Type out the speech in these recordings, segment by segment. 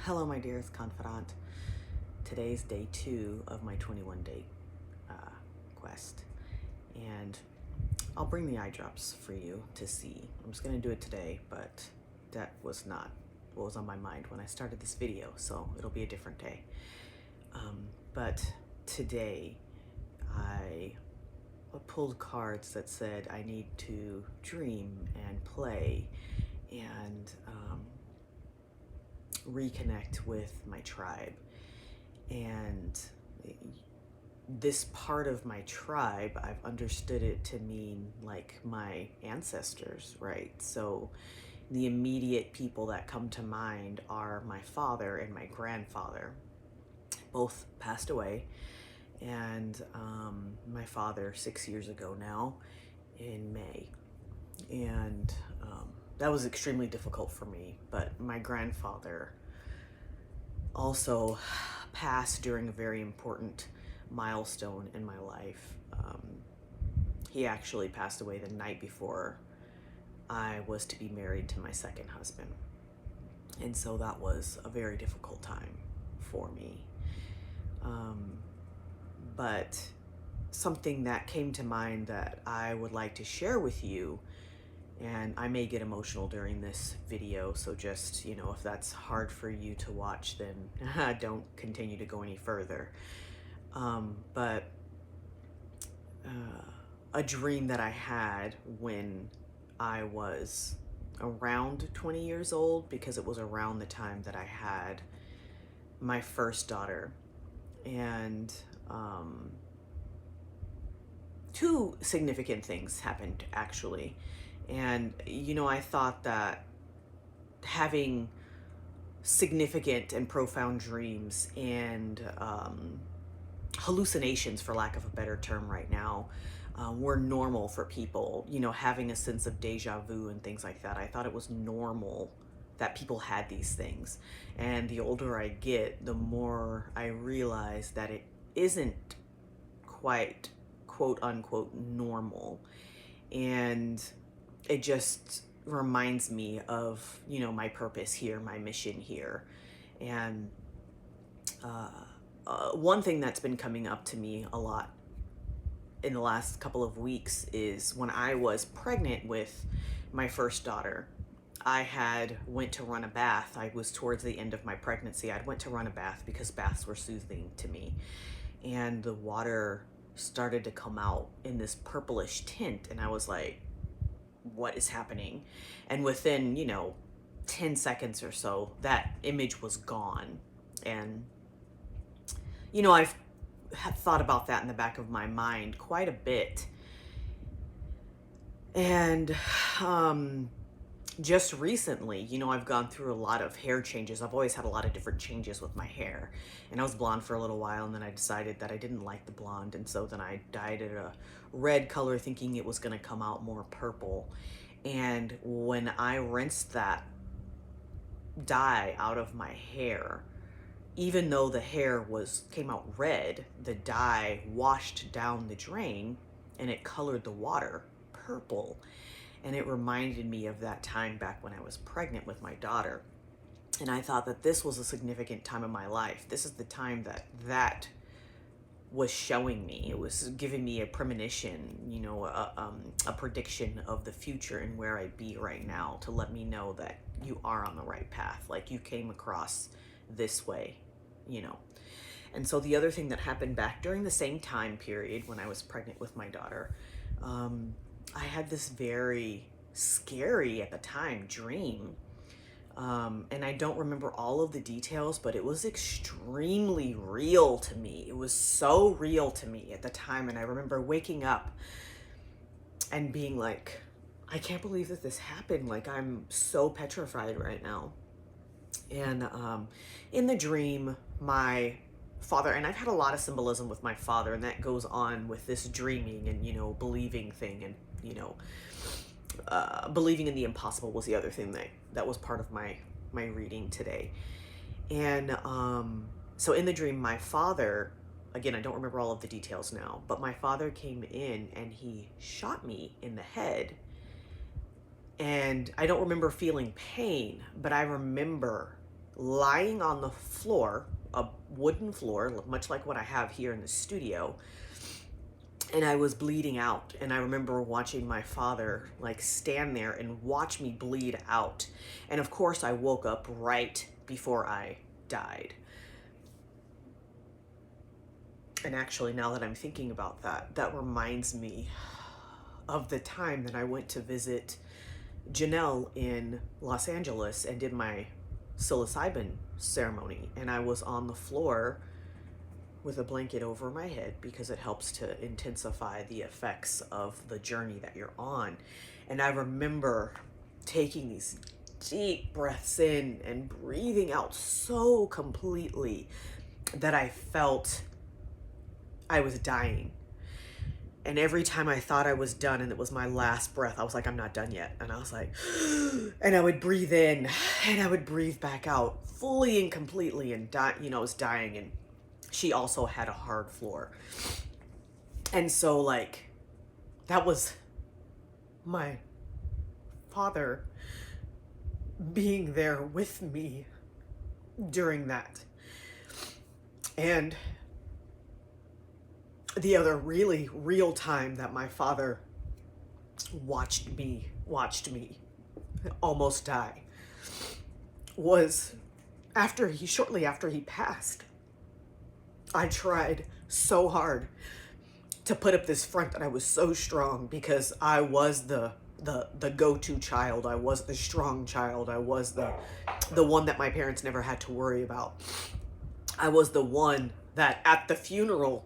Hello, my dearest confidant. Today's day 2 of my 21-day quest, and I'll bring the eye drops for you to see. I'm just going to do it today, but that was not what was on my mind when I started this video, so it'll be a different day. But today, I pulled cards that said I need to dream and play and reconnect with my tribe. And this part of my tribe, I've understood it to mean like my ancestors, right? So the immediate people that come to mind are my father and my grandfather. Both passed away, and my father 6 years ago now in May. And that was extremely difficult for me, but my grandfather also passed during a very important milestone in my life. He actually passed away the night before I was to be married to my second husband. And so that was a very difficult time for me. But something that came to mind that I would like to share with you, and I may get emotional during this video, so just, if that's hard for you to watch, then don't continue to go any further. But a dream that I had when I was around 20 years old, because it was around the time that I had my first daughter. And two significant things happened, actually. And, I thought that having significant and profound dreams and hallucinations, for lack of a better term right now, were normal for people, having a sense of deja vu and things like that. I thought it was normal that people had these things. And the older I get, the more I realize that it isn't quite quote unquote normal. And it just reminds me of, my purpose here, my mission here. And one thing that's been coming up to me a lot in the last couple of weeks is when I was pregnant with my first daughter. I had went to run a bath. I was towards the end of my pregnancy. I went to run a bath because baths were soothing to me. And the water started to come out in this purplish tint. And I was like, what is happening? And within, 10 seconds or so, that image was gone. And, I've thought about that in the back of my mind quite a bit. And, just recently, I've gone through a lot of hair changes. I've always had a lot of different changes with my hair. And I was blonde for a little while, and then I decided that I didn't like the blonde. And so then I dyed it a red color thinking it was going to come out more purple. And when I rinsed that dye out of my hair, even though the hair came out red, the dye washed down the drain and it colored the water purple. And it reminded me of that time back when I was pregnant with my daughter. And I thought that this was a significant time in my life. This is the time that was showing me. It was giving me a premonition, a prediction of the future and where I'd be right now, to let me know that you are on the right path. Like, you came across this way, And so the other thing that happened back during the same time period when I was pregnant with my daughter, I had this very scary at the time dream. And I don't remember all of the details, but it was extremely real to me. It was so real to me at the time. And I remember waking up and being like, I can't believe that this happened. Like, I'm so petrified right now. And in the dream, my father, and I've had a lot of symbolism with my father, and that goes on with this dreaming and, believing thing, and, believing in the impossible was the other thing that was part of my reading today. And so in the dream, my father, again, I don't remember all of the details now, but my father came in and he shot me in the head. And I don't remember feeling pain, but I remember lying on the floor, a wooden floor, much like what I have here in the studio, and I was bleeding out. And I remember watching my father like stand there and watch me bleed out. And of course, I woke up right before I died. And actually, now that I'm thinking about that, that reminds me of the time that I went to visit Janelle in Los Angeles and did my psilocybin ceremony. And I was on the floor with a blanket over my head because it helps to intensify the effects of the journey that you're on. And I remember taking these deep breaths in and breathing out so completely that I felt I was dying. And every time I thought I was done and it was my last breath, I was like, I'm not done yet. And I was like, and I would breathe in and I would breathe back out fully and completely and die, I was dying. And she also had a hard floor. And so like, that was my father being there with me during that. And the other really real time that my father watched me almost die was shortly after he passed. I tried so hard to put up this front that I was so strong because I was the go-to child. I was the strong child. I was the one that my parents never had to worry about. I was the one that at the funeral,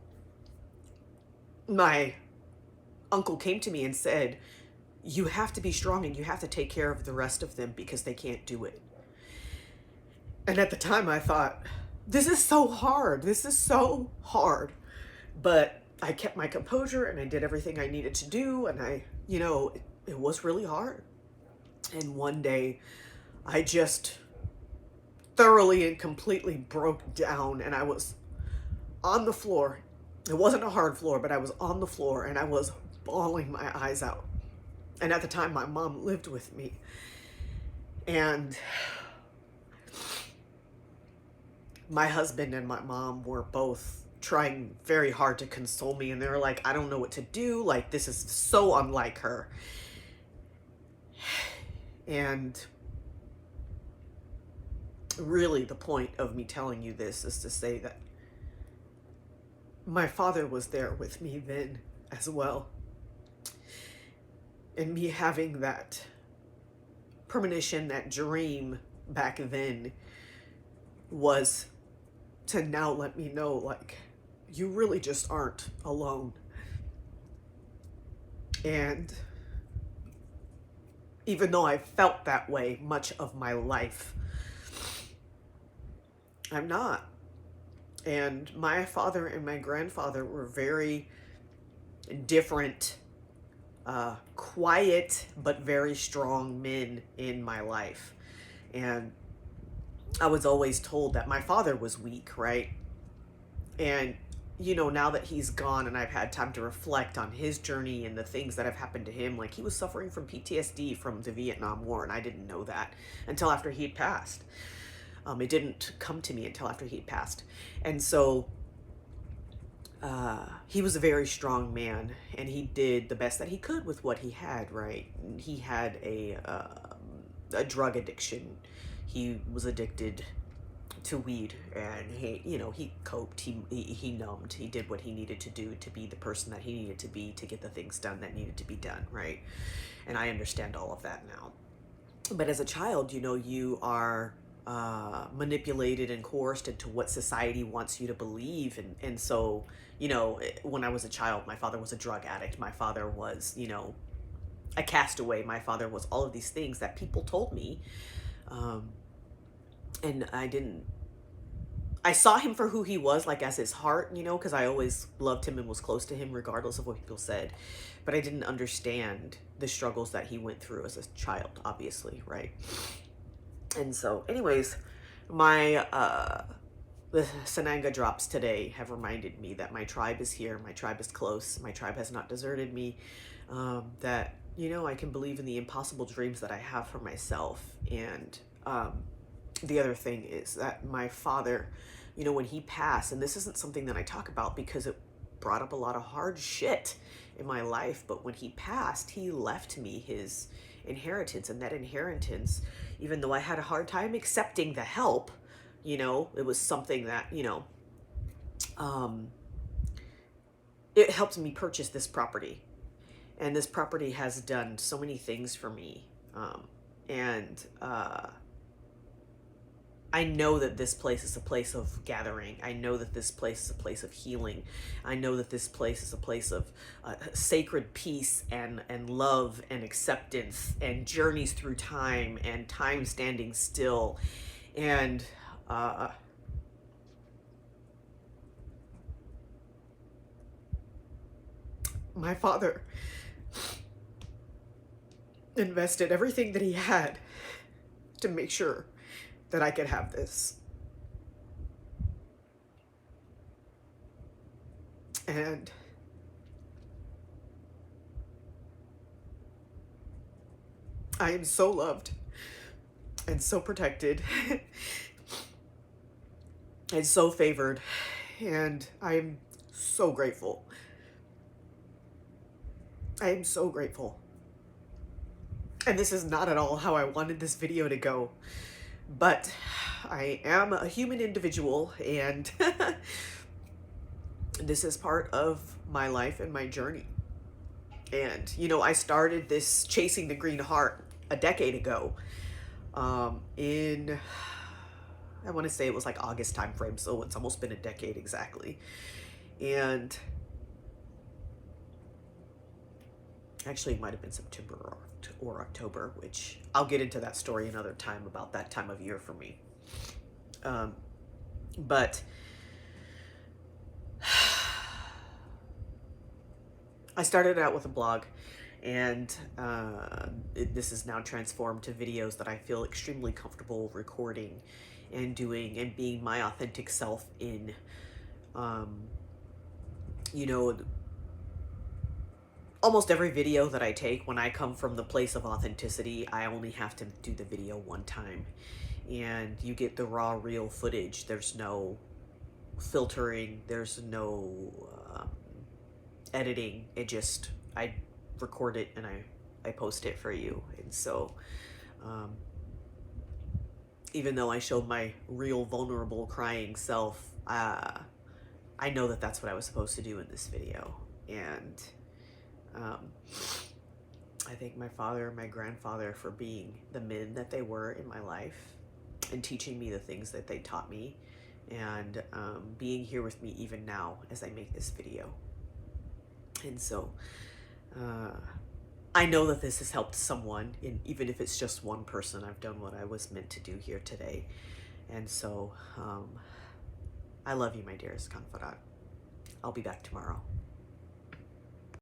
my uncle came to me and said, you have to be strong and you have to take care of the rest of them because they can't do it. And at the time I thought, this is so hard. This is so hard. But I kept my composure and I did everything I needed to do. And it was really hard. And one day I just thoroughly and completely broke down and I was on the floor. It wasn't a hard floor, but I was on the floor and I was bawling my eyes out. And at the time, my mom lived with me. And my husband and my mom were both trying very hard to console me. And they were like, I don't know what to do. Like, this is so unlike her. And really, the point of me telling you this is to say that my father was there with me then as well. And me having that premonition, that dream back then was to now let me know, like, you really just aren't alone. And even though I felt that way much of my life, I'm not. And my father and my grandfather were very different, quiet, but very strong men in my life. And I was always told that my father was weak, right? And, now that he's gone and I've had time to reflect on his journey and the things that have happened to him, like he was suffering from PTSD from the Vietnam War, and I didn't know that until after he had passed. It didn't come to me until after he had passed. And so he was a very strong man and he did the best that he could with what he had, right? He had a drug addiction. He was addicted to weed and he coped, he numbed, he did what he needed to do to be the person that he needed to be to get the things done that needed to be done, right? And I understand all of that now. But as a child, you are manipulated and coerced into what society wants you to believe. And so, when I was a child, my father was a drug addict. My father was, a castaway. My father was all of these things that people told me. And I saw him for who he was, like as his heart, because I always loved him and was close to him regardless of what people said. But I didn't understand the struggles that he went through as a child, obviously, right? And so, anyways, the Sananga drops today have reminded me that my tribe is here, my tribe is close, my tribe has not deserted me, that, I can believe in the impossible dreams that I have for myself. And the other thing is that my father, you know, when he passed, and this isn't something that I talk about because it brought up a lot of hard shit in my life, but when he passed, he left me his inheritance. And that inheritance, even though I had a hard time accepting the help, you know, it was something that, you know, um, it helped me purchase this property. And this property has done so many things for me. And I know that this place is a place of gathering. I know that this place is a place of healing. I know that this place is a place of sacred peace and love and acceptance and journeys through time and time standing still. And my father invested everything that he had to make sure that I could have this. And I am so loved and so protected and so favored. And I'm so grateful. I am so grateful. And this is not at all how I wanted this video to go, but I am a human individual, and this is part of my life and my journey. And, you know, I started this Chasing the Green Heart a decade ago, in, I want to say it was like August time frame, so it's almost been a decade exactly. And actually it might have been September or October, which I'll get into that story another time about that time of year for me. But I started out with a blog, and this is now transformed to videos that I feel extremely comfortable recording and doing and being my authentic self in. You know, almost every video that I take, when I come from the place of authenticity, I only have to do the video one time. And you get the raw, real footage. There's no filtering. There's no editing. It just, I record it and I post it for you. And so, even though I showed my real, vulnerable, crying self, I know that that's what I was supposed to do in this video. And I thank my father and my grandfather for being the men that they were in my life and teaching me the things that they taught me, and being here with me even now as I make this video. And so I know that this has helped someone, and even if it's just one person, I've done what I was meant to do here today. And so I love you, my dearest confidant. I'll be back tomorrow.